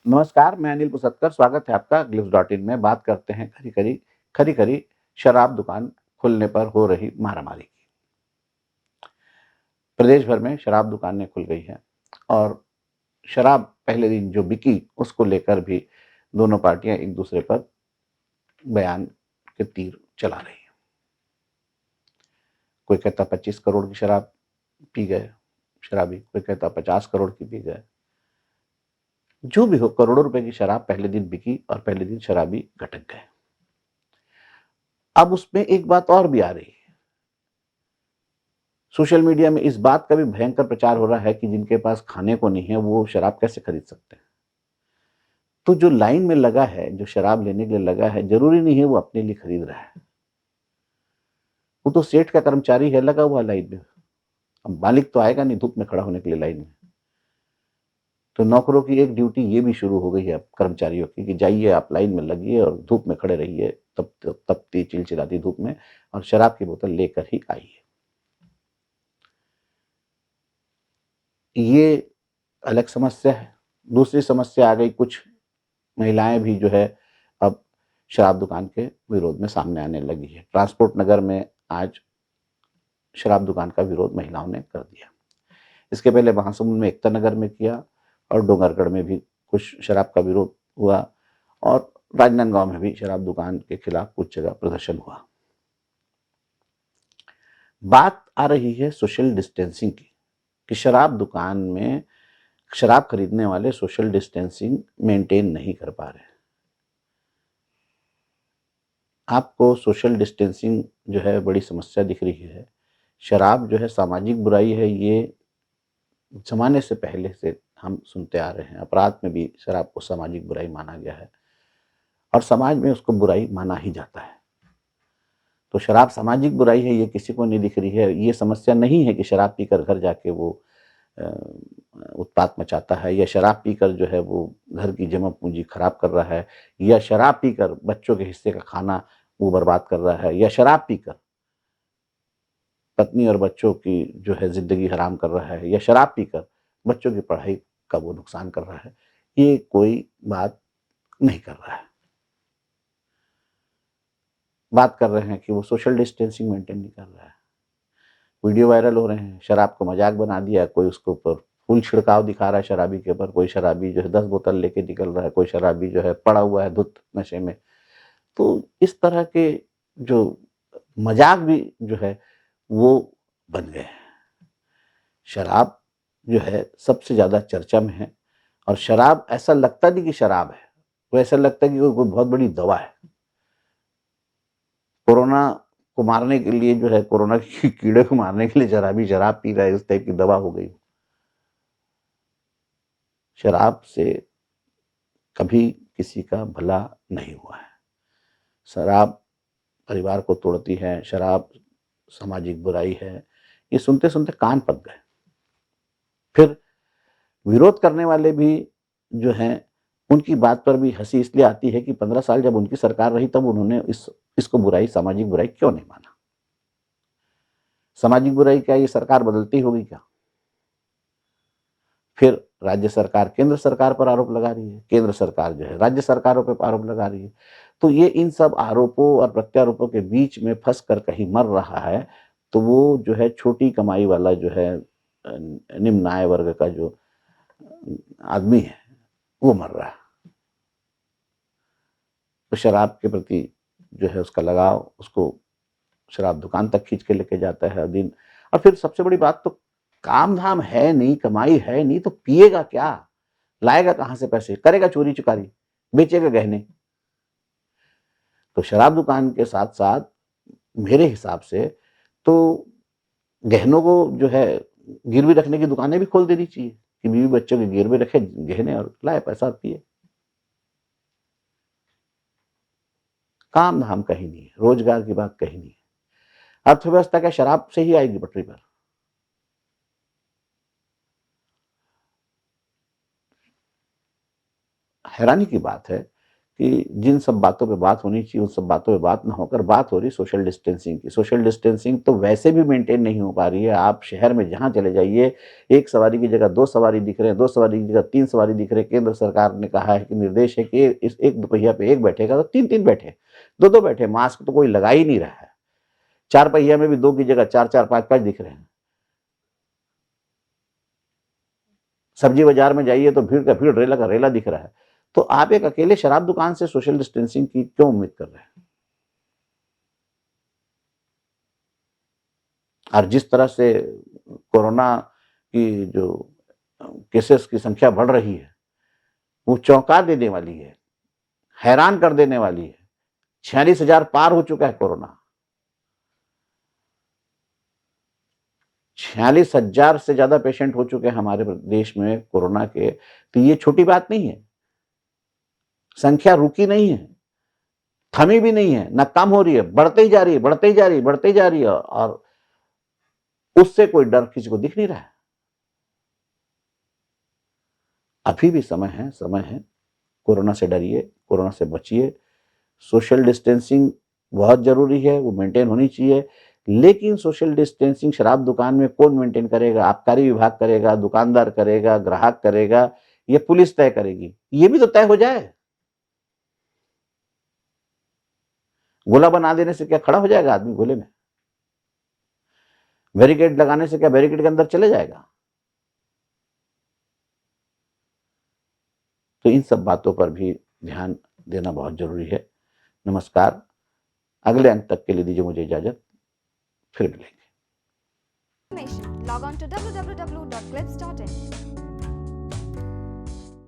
नमस्कार, मैं अनिल पुसतकर। स्वागत है आपका ग्लिम्स.इन में। बात करते हैं खरी-खरी शराब दुकान खुलने पर हो रही मारामारी की। प्रदेश भर में शराब दुकानें खुल गई हैं और शराब पहले दिन जो बिकी, उसको लेकर भी दोनों पार्टियां एक दूसरे पर बयान के तीर चला रही हैं। कोई कहता 25 करोड़ की शराब पी गए शराबी, कोई कहता 50 करोड़ की पी गए। जो भी हो, करोड़ों रुपए की शराब पहले दिन बिकी और पहले दिन शराबी घटक गए। अब उसमें एक बात और भी आ रही है। सोशल मीडिया में इस बात का भी भयंकर प्रचार हो रहा है कि जिनके पास खाने को नहीं है, वो शराब कैसे खरीद सकते हैं। तो जो लाइन में लगा है, जो शराब लेने के लिए लगा है, जरूरी नहीं है वो अपने लिए खरीद रहा है। वो तो सेठ का कर्मचारी है, लगा हुआ लाइन में। अब मालिक तो आएगा नहीं धूप में खड़ा होने के लिए लाइन में। तो नौकरों की एक ड्यूटी ये भी शुरू हो गई है अब कर्मचारियों की कि जाइए आप लाइन में लगिए और धूप में खड़े रहिए, तपती चिलचिलाती धूप में, और शराब की बोतल लेकर ही आइए। ये अलग समस्या है। दूसरी समस्या आ गई, कुछ महिलाएं भी जो है अब शराब दुकान के विरोध में सामने आने लगी है। ट्रांसपोर्ट नगर में आज शराब दुकान का विरोध महिलाओं ने कर दिया। इसके पहले महासमुंद में एकता नगर में किया और डोंगरगढ़ में भी कुछ शराब का विरोध हुआ और राजनांदगांव में भी शराब दुकान के खिलाफ कुछ जगह प्रदर्शन हुआ। बात आ रही है सोशल डिस्टेंसिंग की कि शराब दुकान में शराब खरीदने वाले सोशल डिस्टेंसिंग मेंटेन नहीं कर पा रहे। आपको सोशल डिस्टेंसिंग जो है बड़ी समस्या दिख रही है। शराब जो है सामाजिक बुराई है, ये जमाने से पहले से हम सुनते आ रहे हैं। अपराध में भी शराब को सामाजिक बुराई माना गया है और समाज में उसको बुराई माना ही जाता है। तो शराब सामाजिक बुराई है, ये किसी को नहीं दिख रही है। ये समस्या नहीं है कि शराब पीकर घर जाके वो अ, उत्पात मचाता है, या शराब पीकर जो है वो घर की जमा पूंजी खराब कर रहा है, या शराब पीकर बच्चों के हिस्से का खाना वो बर्बाद कर रहा है, या शराब पीकर पत्नी और बच्चों की जो है जिंदगी हराम कर रहा है, या शराब पीकर बच्चों की पढ़ाई का वो नुकसान कर रहा है। ये कोई बात नहीं कर रहा है। बात कर रहे हैं कि वो सोशल डिस्टेंसिंग मेंटेन नहीं कर रहा है। वीडियो वायरल हो रहे हैं, शराब को मजाक बना दिया, कोई उसके ऊपर फूल छिड़काव दिखा रहा है शराबी के ऊपर, कोई शराबी जो है 10 बोतल लेके निकल रहा है, कोई शराबी जो है पड़ा हुआ है धुत नशे में। तो इस तरह के जो मजाक भी जो है वो बन गए हैं। शराब जो है सबसे ज्यादा चर्चा में है और शराब ऐसा लगता नहीं कि शराब है, वो ऐसा लगता है कि वो कोई बहुत बड़ी दवा है। कोरोना को मारने के लिए जो है, कोरोना की कीड़े को मारने के लिए शराबी शराब पी रहा है, इस टाइप की दवा हो गई। शराब से कभी किसी का भला नहीं हुआ है। शराब परिवार को तोड़ती है, शराब सामाजिक बुराई है। ये सुनते सुनते कान पक गए। फिर विरोध करने वाले भी जो हैं, उनकी बात पर भी हंसी इसलिए आती है कि 15 साल जब उनकी सरकार रही तब उन्होंने इसको बुराई, सामाजिक बुराई क्यों नहीं माना। सामाजिक बुराई क्या ये सरकार बदलती होगी क्या? फिर राज्य सरकार केंद्र सरकार पर आरोप लगा रही है, केंद्र सरकार जो है राज्य सरकारों पर आरोप लगा रही है। तो ये इन सब आरोपों और प्रत्यारोपों के बीच में फंस कर कहीं मर रहा है। तो वो जो है छोटी कमाई वाला जो है निम्न आय वर्ग का जो आदमी है, वो मर रहा है। तो शराब के प्रति जो है उसका लगाव उसको शराब दुकान तक खींच के लेके जाता है दिन। और फिर सबसे बड़ी बात, तो काम धाम है नहीं, कमाई है नहीं, तो पिएगा क्या? लाएगा कहां से पैसे? करेगा चोरी चुकारी, बेचेगा गहने। तो शराब दुकान के साथ साथ मेरे हिसाब से तो गहनों को जो है गिरवी रखने की दुकानें भी खोल देनी चाहिए कि बीवी बच्चों के गिरवे रखे गहने और लाए पैसा और पिए। काम धाम कहीं नहीं है, रोजगार की बात कहीं नहीं है। अर्थव्यवस्था क्या शराब से ही आएगी पटरी पर? हैरानी की बात है कि जिन सब बातों पे बात होनी चाहिए उन सब बातों पे बात ना होकर बात हो रही सोशल डिस्टेंसिंग की। सोशल डिस्टेंसिंग तो वैसे भी मेंटेन नहीं हो पा रही है। आप शहर में जहाँ चले जाइए, एक सवारी की जगह 2 सवारी दिख रहे हैं, 2 सवारी की जगह 3 सवारी दिख रहे हैं। केंद्र सरकार ने कहा है कि निर्देश है कि इस एक दोपहिया पे 1 बैठेगा तो 3-3 बैठे, 2-2 बैठे। मास्क तो कोई लगा ही नहीं रहा है। 4 पहिया में भी 2 की जगह 4-4, 5-5 दिख रहे हैं। सब्जी बाजार में जाइए तो भीड़ का भीड़, रेला का रेला दिख रहा है। तो आप एक अकेले शराब दुकान से सोशल डिस्टेंसिंग की क्यों उम्मीद कर रहे हैं? और जिस तरह से कोरोना की जो केसेस की संख्या बढ़ रही है, वो चौंका देने वाली है, हैरान कर देने वाली है। 46,000 पार हो चुका है कोरोना। 46,000 से ज्यादा पेशेंट हो चुके हैं हमारे देश में कोरोना के। तो ये छोटी बात नहीं है। संख्या रुकी नहीं है, थमी भी नहीं है, ना कम हो रही है, बढ़ते ही जा रही है, बढ़ते ही जा रही है, बढ़ते ही जा रही है। और उससे कोई डर किसी को दिख नहीं रहा है। अभी भी समय है, समय है। कोरोना से डरिए, कोरोना से बचिए। सोशल डिस्टेंसिंग बहुत जरूरी है, वो मेंटेन होनी चाहिए। लेकिन सोशल डिस्टेंसिंग शराब दुकान में कौन मेंटेन करेगा? आबकारी विभाग करेगा, दुकानदार करेगा, ग्राहक करेगा, ये पुलिस तय करेगी? ये भी तो तय हो जाए। गोला बना देने से क्या खड़ा हो जाएगा आदमी गोले में? बैरिकेड लगाने से क्या बैरिकेड के अंदर चले जाएगा? तो इन सब बातों पर भी ध्यान देना बहुत जरूरी है। नमस्कार। अगले अंक तक के लिए दीजिए मुझे इजाजत। फिर मिलेंगे। Log on to www.clips.in.